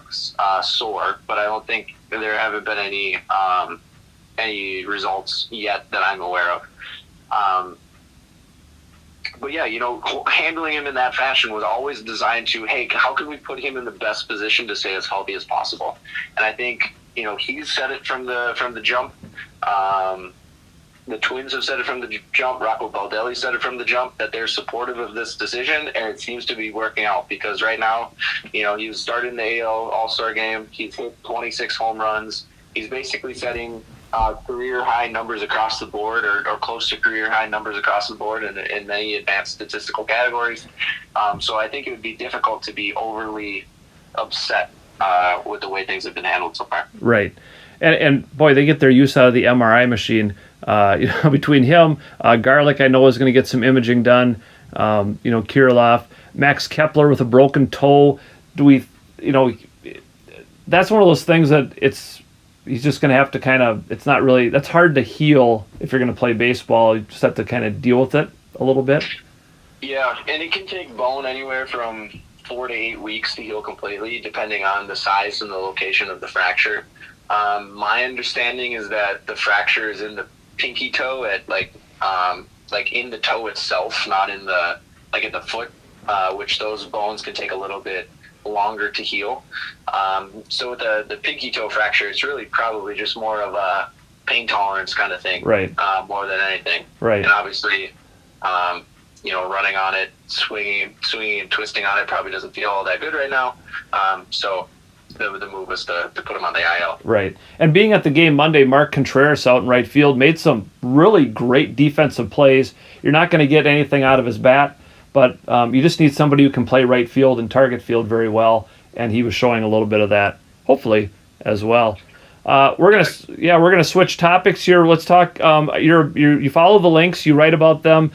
sore, but I don't think there haven't been any results yet that I'm aware of. But yeah, handling him in that fashion was always designed to, hey, how can we put him in the best position to stay as healthy as possible? And I think, he's said it from the jump. The Twins have said it from the jump. Rocco Baldelli said it from the jump that they're supportive of this decision, and it seems to be working out because right now, he was starting the AL All-Star game. He's hit 26 home runs. He's basically setting career high numbers across the board or close to career high numbers across the board in many advanced statistical categories. So I think it would be difficult to be overly upset with the way things have been handled so far. Right. And boy, they get their use out of the MRI machine. Between him, Garlick, I know, is going to get some imaging done. Kirilloff, Max Kepler with a broken toe. That's one of those things that he's just going to have to that's hard to heal if you're going to play baseball. You just have to kind of deal with it a little bit. Yeah, and it can take bone anywhere from 4 to 8 weeks to heal completely, depending on the size and the location of the fracture. My understanding is that the fracture is in the pinky toe at like in the toe itself, not in the at the foot, which those bones can take a little bit longer to heal. So with the pinky toe fracture, it's really probably just more of a pain tolerance kind of thing, right? More than anything, right? And obviously, running on it, swinging and twisting on it probably doesn't feel all that good right now. So the move was to put him on the IL. Right. And being at the game Monday, Mark Contreras out in right field made some really great defensive plays. You're not going to get anything out of his bat, but you just need somebody who can play right field and target field very well, and he was showing a little bit of that, hopefully, as well. We're gonna switch topics here. Let's talk. You follow the Lynx. You write about them.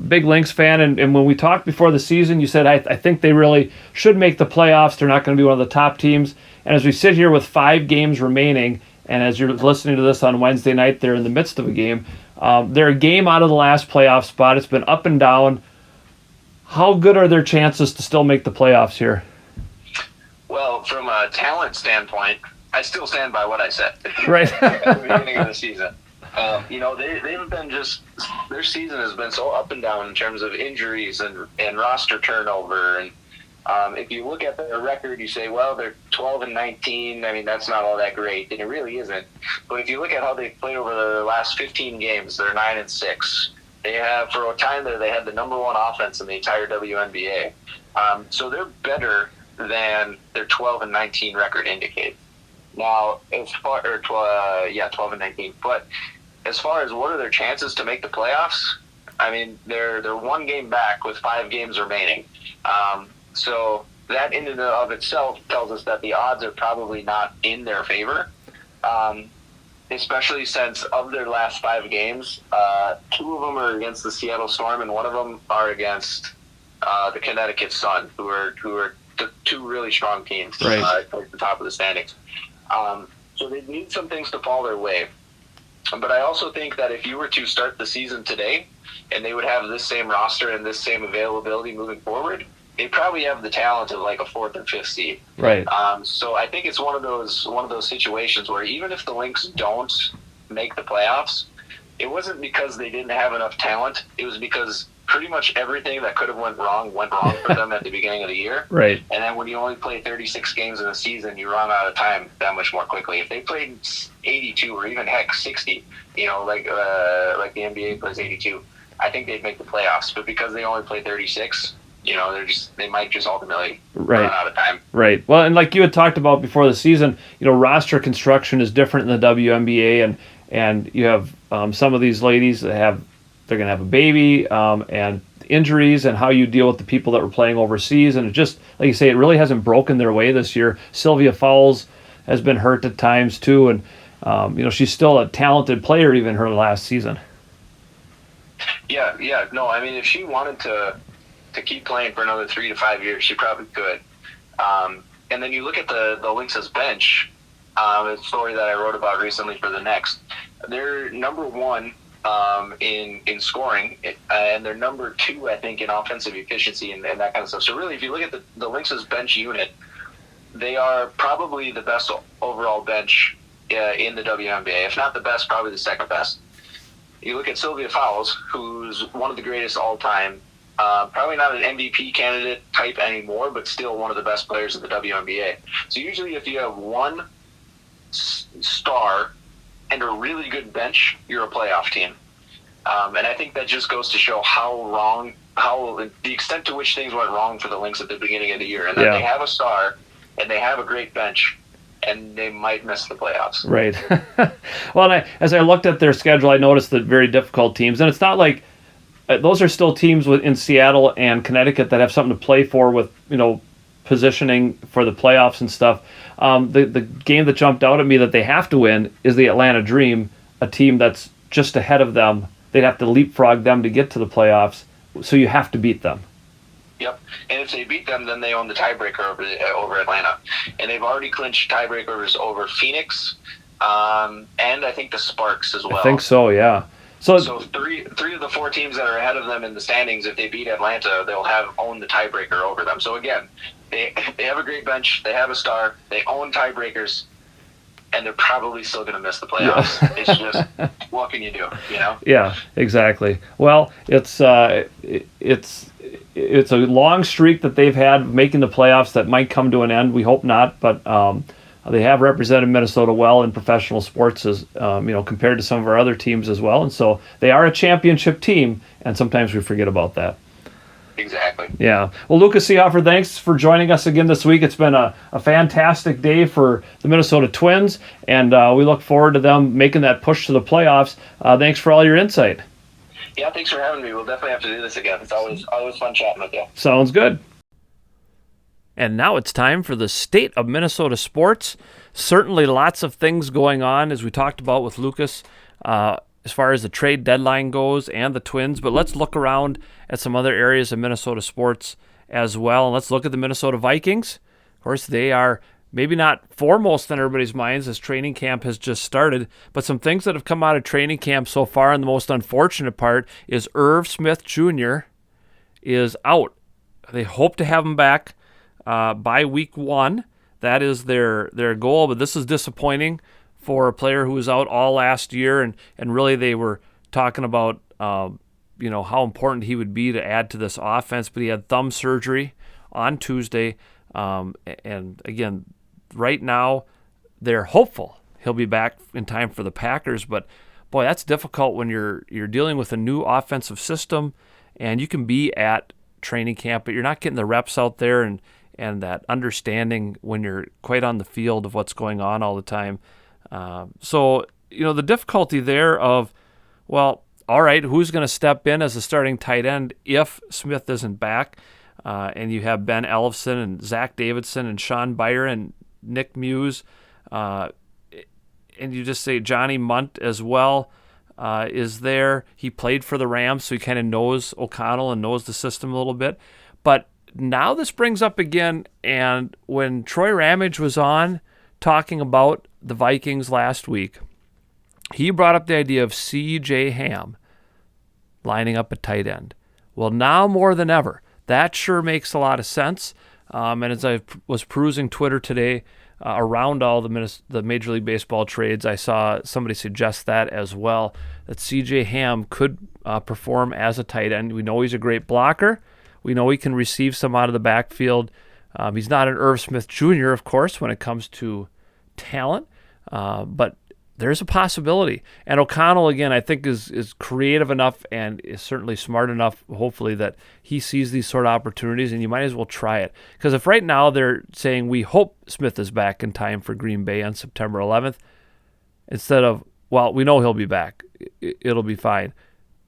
Big Lynx fan. And when we talked before the season, you said I think they really should make the playoffs. They're not going to be one of the top teams. And as we sit here with 5 games remaining, and as you're listening to this on Wednesday night, they're in the midst of a game. They're a game out of the last playoff spot. It's been up and down. How good are their chances to still make the playoffs here? Well, from a talent standpoint, I still stand by what I said right at the beginning of the season. They've been their season has been so up and down in terms of injuries and roster turnover. And if you look at their record, you say, well, they're 12-19. I mean, that's not all that great, and it really isn't. But if you look at how they've played over the last 15 games, they're 9-6. They have, for a time there, they had the number 1 offense in the entire WNBA. So they're better than their 12-19 record indicates. Now, 12-19. But as far as what are their chances to make the playoffs, I mean, they're 1 game back with 5 games remaining. So that in and of itself tells us that the odds are probably not in their favor, especially since of their last 5 games, 2 of them are against the Seattle Storm and 1 of them are against the Connecticut Sun, who are the 2 really strong teams at the top of the standings. So they need some things to fall their way. But I also think that if you were to start the season today and they would have this same roster and this same availability moving forward, they probably have the talent of like a 4th or 5th seed. Right. So I think it's one of those situations where even if the Lynx don't make the playoffs, it wasn't because they didn't have enough talent. It was because pretty much everything that could have went wrong for them at the beginning of the year. Right. And then when you only play 36 games in a season, you run out of time that much more quickly. If they played 82 or even heck 60, like the NBA plays 82, I think they'd make the playoffs. But because they only play 36, they might just ultimately run out of time. Right. Well, and like you had talked about before the season, roster construction is different in the WNBA, and you have some of these ladies that they're going to have a baby, and injuries, and how you deal with the people that were playing overseas. And it just, like you say, it really hasn't broken their way this year. Sylvia Fowles has been hurt at times too, and she's still a talented player even her last season. Yeah. No, I mean, if she wanted to keep playing for another 3 to 5 years, she probably could. And then you look at the Lynx's bench, a story that I wrote about recently for the Next. They're number 1 in scoring, and they're number 2, I think, in offensive efficiency and that kind of stuff. So really, if you look at the Lynx's bench unit, they are probably the best overall bench in the WNBA. If not the best, probably the second best. You look at Sylvia Fowles, who's one of the greatest all time. Probably not an MVP candidate type anymore, but still one of the best players in the WNBA. So usually if you have one star and a really good bench, you're a playoff team. And I think that just goes to show how the extent to which things went wrong for the Lynx at the beginning of the year. And that they have a star and they have a great bench, and they might miss the playoffs. Right. Well, as I looked at their schedule, I noticed the very difficult teams. And it's not like those are still teams in Seattle and Connecticut that have something to play for with, positioning for the playoffs and stuff. The game that jumped out at me that they have to win is the Atlanta Dream, a team that's just ahead of them. They'd have to leapfrog them to get to the playoffs, so you have to beat them. Yep, and if they beat them, then they own the tiebreaker over Atlanta. And they've already clinched tiebreakers over Phoenix, and I think the Sparks as well. I think so, yeah. So three of the 4 teams that are ahead of them in the standings, if they beat Atlanta, they'll own the tiebreaker over them. So again, they have a great bench, they have a star, they own tiebreakers, and they're probably still going to miss the playoffs. Yeah. It's just, what can you do, Yeah, exactly. Well, it's a long streak that they've had making the playoffs that might come to an end. We hope not, but they have represented Minnesota well in professional sports, as compared to some of our other teams as well. And so they are a championship team, and sometimes we forget about that. Exactly. Yeah. Well, Lucas Seehafer, thanks for joining us again this week. It's been a fantastic day for the Minnesota Twins, and we look forward to them making that push to the playoffs. Thanks for all your insight. Yeah, thanks for having me. We'll definitely have to do this again. It's always fun chatting with you. Sounds good. And now it's time for the state of Minnesota sports. Certainly lots of things going on, as we talked about with Lucas, as far as the trade deadline goes and the Twins. But let's look around at some other areas of Minnesota sports as well. And let's look at the Minnesota Vikings. Of course, they are maybe not foremost in everybody's minds as training camp has just started, but some things that have come out of training camp so far, and the most unfortunate part is Irv Smith Jr. is out. They hope to have him back by week 1. That is their goal, but this is disappointing for a player who was out all last year, and really they were talking about how important he would be to add to this offense, but he had thumb surgery on Tuesday, and again, right now they're hopeful he'll be back in time for the Packers, but boy, that's difficult when you're dealing with a new offensive system, and you can be at training camp, but you're not getting the reps out there and that understanding when you're quite on the field of what's going on all the time. So the difficulty there of, well, all right, who's going to step in as a starting tight end if Smith isn't back? And you have Ben Ellefson and Zach Davidson and Sean Byer and Nick Muse. And you just say Johnny Munt as well is there. He played for the Rams, so he kind of knows O'Connell and knows the system a little bit. But now this brings up again, and when Troy Ramage was on talking about the Vikings last week, He brought up the idea of C.J. Ham lining up a tight end. Well, now more than ever, that sure makes a lot of sense. And as I was perusing Twitter today, around all the Major League Baseball trades, I saw somebody suggest that as well, that C.J. Ham could perform as a tight end. We know he's a great blocker. We know he can receive some out of the backfield. He's not an Irv Smith Jr., of course, when it comes to talent, but there's a possibility. And O'Connell, again, I think is creative enough and is certainly smart enough, hopefully, that he sees these sort of opportunities, and you might as well try it. Because if right now they're saying we hope Smith is back in time for Green Bay on September 11th, instead of, well, we know he'll be back, it'll be fine.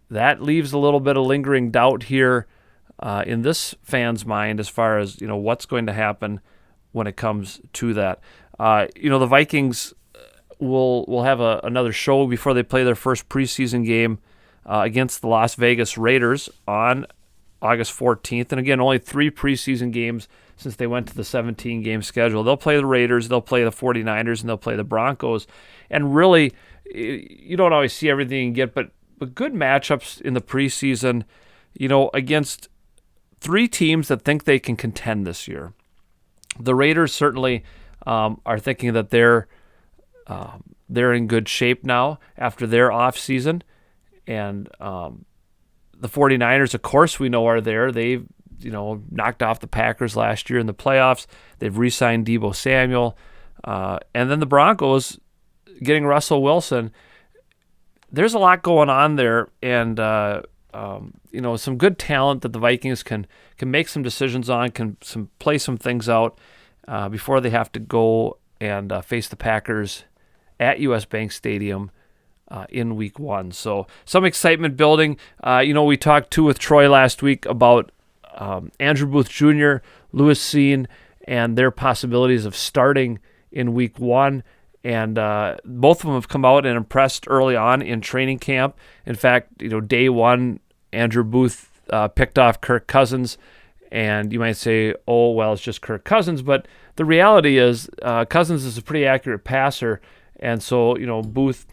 That leaves a little bit of lingering doubt here in this fan's mind as far as, what's going to happen when it comes to that. The Vikings will have another show before they play their first preseason game against the Las Vegas Raiders on August 14th. And again, only 3 preseason games since they went to the 17-game schedule. They'll play the Raiders, they'll play the 49ers, and they'll play the Broncos. And really, you don't always see everything you get, but good matchups in the preseason, against 3 teams that think they can contend this year. The Raiders certainly are thinking that they're in good shape now after their off season, and the 49ers, of course, we know are there. They've knocked off the Packers last year in the playoffs. They've re-signed Deebo Samuel, and then the Broncos getting Russell Wilson. There's a lot going on there, and some good talent that the Vikings can make some decisions on, can play some things out before they have to go and face the Packers at U.S. Bank Stadium in Week 1. So some excitement building. We talked too with Troy last week about Andrew Booth Jr., Lewis Cine, and their possibilities of starting in Week 1. And both of them have come out and impressed early on in training camp. In fact, day 1, Andrew Booth picked off Kirk Cousins. And you might say, oh, well, it's just Kirk Cousins. But the reality is Cousins is a pretty accurate passer. And so, Booth,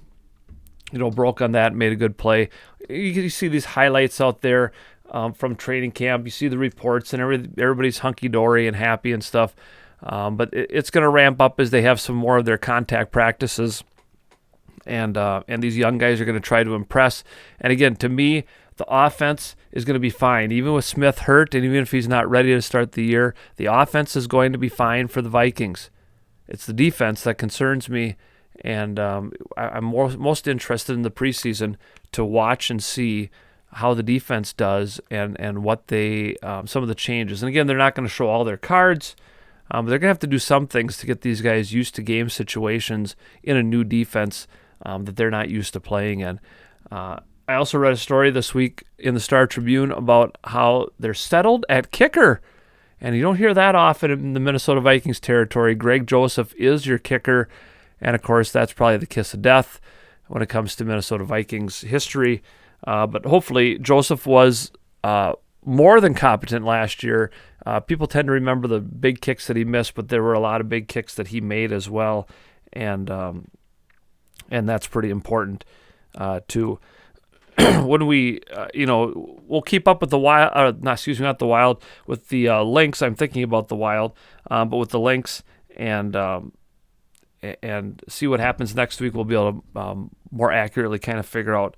broke on that and made a good play. You see these highlights out there from training camp. You see the reports, and everybody's hunky-dory and happy and stuff. But it's going to ramp up as they have some more of their contact practices. And these young guys are going to try to impress. And again, to me, the offense is going to be fine. Even with Smith hurt, and even if he's not ready to start the year, the offense is going to be fine for the Vikings. It's the defense that concerns me. And I'm most interested in the preseason to watch and see how the defense does and what they some of the changes. And again, they're not going to show all their cards. But they're going to have to do some things to get these guys used to game situations in a new defense that they're not used to playing in. I also read a story this week in the Star Tribune about how they're settled at kicker. And you don't hear that often in the Minnesota Vikings territory. Greg Joseph is your kicker. And, of course, that's probably the kiss of death when it comes to Minnesota Vikings history. But hopefully Joseph was more than competent last year. People tend to remember the big kicks that he missed, but there were a lot of big kicks that he made as well. And that's pretty important, too. When we, we'll keep up with the Wild, not the Wild, with the Lynx. I'm thinking about the Wild, but with the Lynx and see what happens next week. We'll be able to more accurately kind of figure out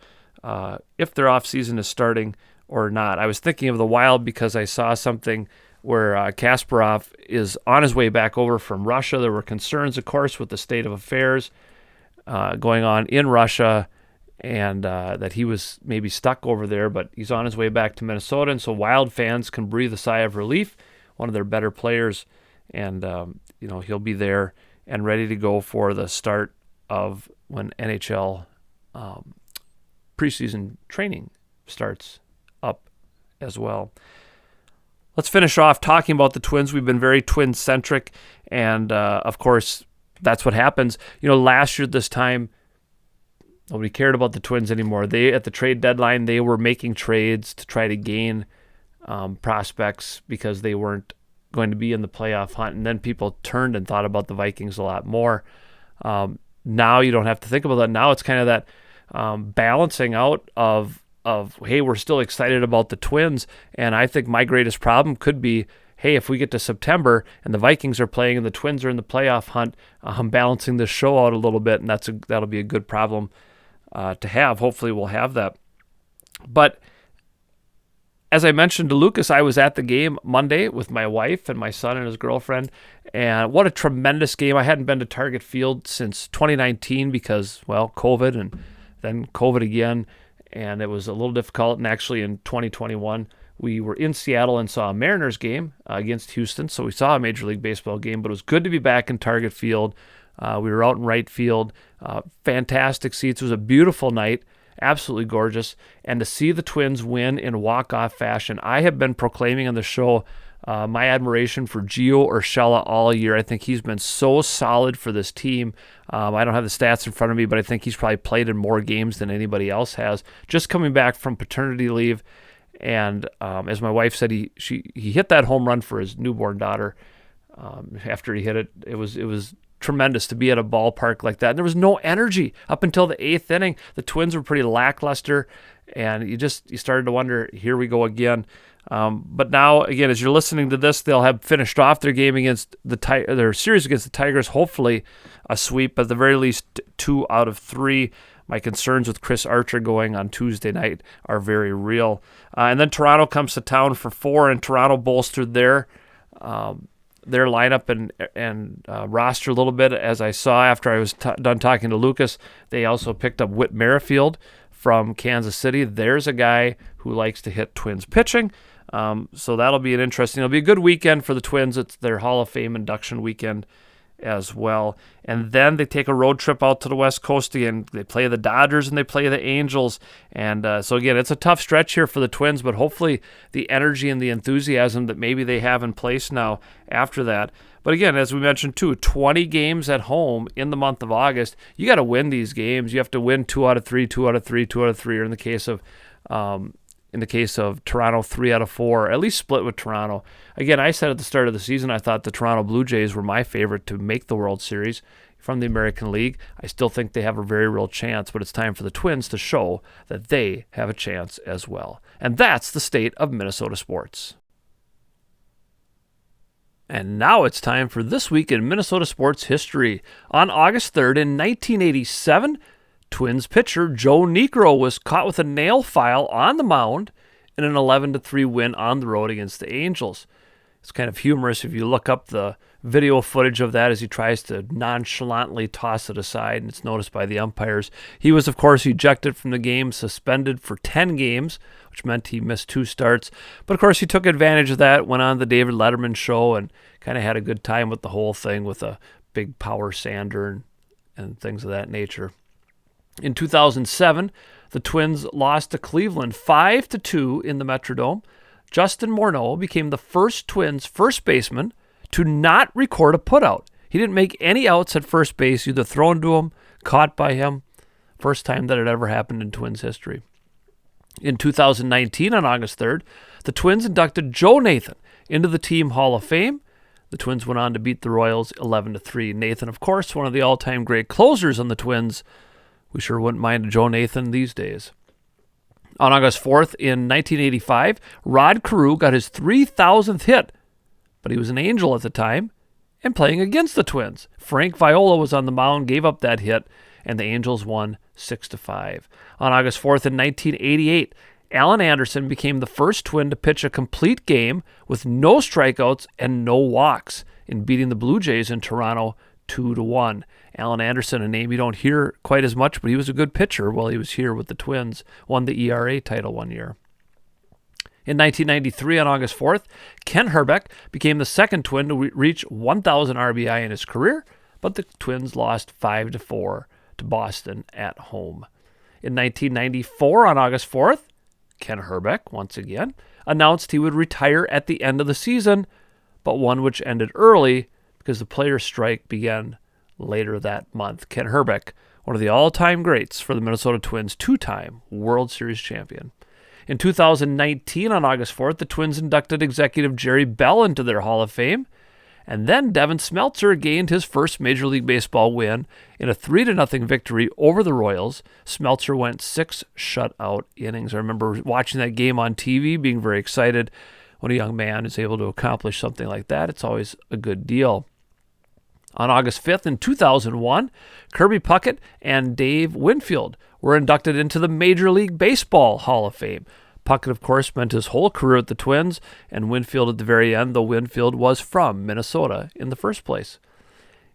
if their off-season is starting or not. I was thinking of the Wild because I saw something where Kasparov is on his way back over from Russia. There were concerns, of course, with the state of affairs going on in Russia, and that he was maybe stuck over there, but he's on his way back to Minnesota, and so Wild fans can breathe a sigh of relief. One of their better players, and he'll be there and ready to go for the start of when NHL preseason training starts up as well. Let's finish off talking about the Twins. We've been very Twin-centric, and of course, that's what happens. Last year this time, nobody cared about the Twins anymore. At the trade deadline, they were making trades to try to gain prospects because they weren't going to be in the playoff hunt. And then people turned and thought about the Vikings a lot more. now you don't have to think about that. Now it's kind of that balancing out of, hey, we're still excited about the Twins. And I think my greatest problem could be, hey, if we get to September and the Vikings are playing and the Twins are in the playoff hunt, I'm balancing this show out a little bit, and that'll be a good problem to have. Hopefully we'll have that. But as I mentioned to Lucas, I was at the game Monday with my wife and my son and his girlfriend, and what a tremendous game. I hadn't been to Target Field since 2019 because, well, COVID and then COVID again, and it was a little difficult. And actually in 2021, we were in Seattle and saw a Mariners game against Houston, so we saw a Major League Baseball game, but it was good to be back in Target Field. We were out in right field, fantastic seats. It was a beautiful night, absolutely gorgeous, and to see the Twins win in walk-off fashion. I have been proclaiming on the show my admiration for Gio Urshela all year. I think he's been so solid for this team. I don't have the stats in front of me, but I think he's probably played in more games than anybody else has. Just coming back from paternity leave, and as my wife said, he hit that home run for his newborn daughter. After he hit it, it was tremendous to be at a ballpark like that. And there was no energy up until the 8th inning. The Twins were pretty lackluster, and you started to wonder, here we go again. But now, again, as you're listening to this, they'll have finished off their game against their series against the Tigers, hopefully a sweep, but at the very least 2 out of 3. My concerns with Chris Archer going on Tuesday night are very real. And then Toronto comes to town for 4, and Toronto bolstered their lineup and roster a little bit. As I saw after I was done talking to Lucas, they also picked up Whit Merrifield from Kansas City. There's a guy who likes to hit Twins pitching. So that'll be it'll be a good weekend for the Twins. It's their Hall of Fame induction weekend as well. And then they take a road trip out to the West Coast again. They play the Dodgers and they play the Angels. And so again, it's a tough stretch here for the Twins, but hopefully the energy and the enthusiasm that maybe they have in place now after that. But again, as we mentioned too, 20 games at home in the month of August. You got to win these games. You have to win 2 out of 3, 2 out of 3, 2 out of 3, or in the case of Toronto, 3 out of 4, at least split with Toronto. Again, I said at the start of the season, I thought the Toronto Blue Jays were my favorite to make the World Series from the American League. I still think they have a very real chance, but it's time for the Twins to show that they have a chance as well. And that's the state of Minnesota sports. And now it's time for This Week in Minnesota Sports History. On August 3rd in 1987, Twins pitcher Joe Niekro was caught with a nail file on the mound in an 11-3 win on the road against the Angels. It's kind of humorous if you look up the video footage of that as he tries to nonchalantly toss it aside, and it's noticed by the umpires. He was, of course, ejected from the game, suspended for 10 games, which meant he missed 2 starts. But, of course, he took advantage of that, went on the David Letterman show, and kind of had a good time with the whole thing with a big power sander and things of that nature. In 2007, the Twins lost to Cleveland 5-2 in the Metrodome. Justin Morneau became the first Twins first baseman to not record a putout. He didn't make any outs at first base, either thrown to him, caught by him. First time that had ever happened in Twins history. In 2019, on August 3rd, the Twins inducted Joe Nathan into the Team Hall of Fame. The Twins went on to beat the Royals 11-3. Nathan, of course, one of the all-time great closers on the Twins. We sure wouldn't mind a Joe Nathan these days. On August 4th in 1985, Rod Carew got his 3,000th hit, but he was an Angel at the time and playing against the Twins. Frank Viola was on the mound, gave up that hit, and the Angels won 6-5. On August 4th in 1988, Alan Anderson became the first Twin to pitch a complete game with no strikeouts and no walks in beating the Blue Jays in Toronto 2-1. Alan Anderson, a name you don't hear quite as much, but he was a good pitcher while he was here with the Twins, won the ERA title one year. In 1993, on August 4th, Ken Herbeck became the second Twin to reach 1,000 RBI in his career, but the Twins lost 5-4 to Boston at home. In 1994, on August 4th, Ken Herbeck, once again, announced he would retire at the end of the season, but one which ended early because the players' strike began later that month. Ken Herbeck, one of the all-time greats for the Minnesota Twins, 2-time World Series champion. In 2019, on August 4th, the Twins inducted executive Jerry Bell into their Hall of Fame. And then Devin Smeltzer gained his first Major League Baseball win in a 3-0 victory over the Royals. Smeltzer went 6 shutout innings. I remember watching that game on TV, being very excited. When a young man is able to accomplish something like that, it's always a good deal. On August 5th in 2001, Kirby Puckett and Dave Winfield were inducted into the Major League Baseball Hall of Fame. Puckett, of course, spent his whole career at the Twins, and Winfield at the very end, though Winfield was from Minnesota in the first place.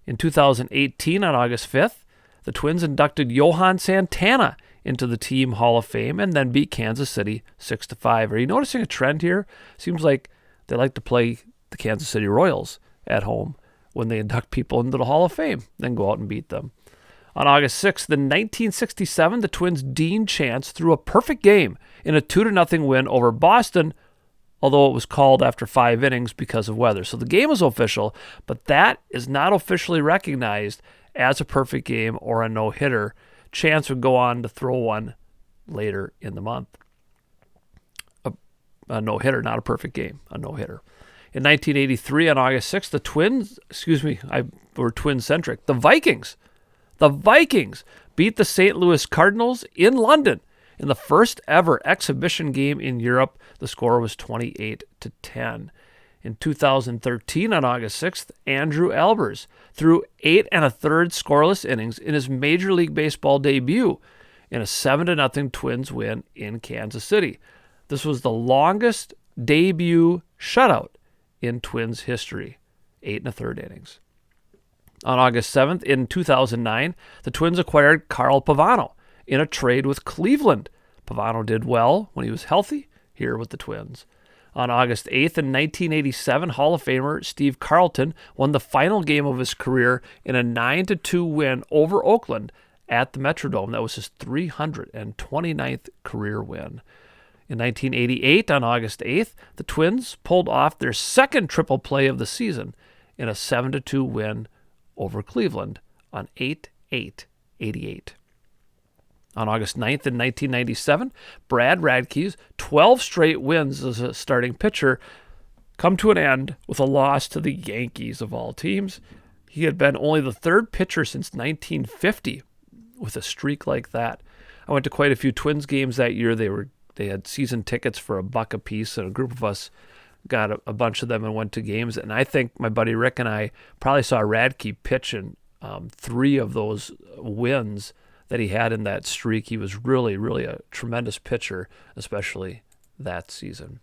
In 2018, on August 5th, the Twins inducted Johan Santana into the Team Hall of Fame and then beat Kansas City 6-5. Are you noticing a trend here? Seems like they like to play the Kansas City Royals at home when they induct people into the Hall of Fame, then go out and beat them. On August 6th, in 1967, the Twins' Dean Chance threw a perfect game in a 2-0 win over Boston, although it was called after 5 innings because of weather. So the game was official, but that is not officially recognized as a perfect game or a no-hitter. Chance would go on to throw one later in the month. A no-hitter, not a perfect game, a no-hitter. In 1983, on August 6th, the Twins, we're twin-centric, the Vikings beat the St. Louis Cardinals in London in the first ever exhibition game in Europe. The score was 28-10. In 2013, on August 6th, Andrew Albers threw 8 1/3 scoreless innings in his Major League Baseball debut in a 7-0 Twins win in Kansas City. This was the longest debut shutout in Twins history, 8 1/3 innings. On August 7th, in 2009, the Twins acquired Carl Pavano in a trade with Cleveland. Pavano did well when he was healthy here with the Twins. On August 8th, in 1987, Hall of Famer Steve Carlton won the final game of his career in a 9-2 win over Oakland at the Metrodome. That was his 329th career win. In 1988, on August 8th, the Twins pulled off their second triple play of the season in a 7-2 win over Cleveland on 8/8/88. On August 9th in 1997, Brad Radke's 12 straight wins as a starting pitcher come to an end with a loss to the Yankees of all teams. He had been only the third pitcher since 1950 with a streak like that. I went to quite a few Twins games that year. They had season tickets for $1 a piece, and a group of us got a bunch of them and went to games. And I think my buddy Rick and I probably saw Radke pitch in 3 of those wins that he had in that streak. He was really, really a tremendous pitcher, especially that season.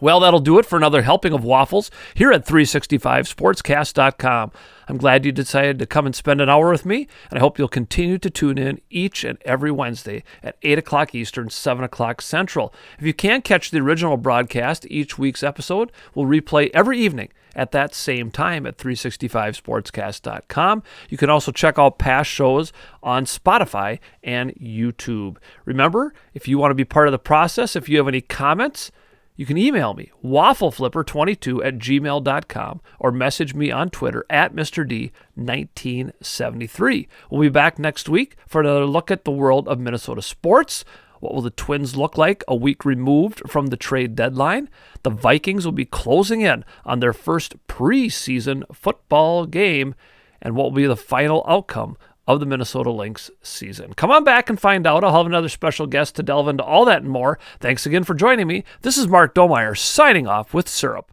Well, that'll do it for another helping of waffles here at 365sportscast.com. I'm glad you decided to come and spend an hour with me, and I hope you'll continue to tune in each and every Wednesday at 8 o'clock Eastern, 7 o'clock Central. If you can't catch the original broadcast, each week's episode will replay every evening at that same time at 365sportscast.com. You can also check out past shows on Spotify and YouTube. Remember, if you want to be part of the process, if you have any comments, you can email me, waffleflipper22@gmail.com, or message me on Twitter at MrD1973. We'll be back next week for another look at the world of Minnesota sports. What will the Twins look like a week removed from the trade deadline? The Vikings will be closing in on their first preseason football game. And what will be the final outcome of the Minnesota Lynx season? Come on back and find out. I'll have another special guest to delve into all that and more. Thanks again for joining me. This is Mark Domeyer signing off with Syrup.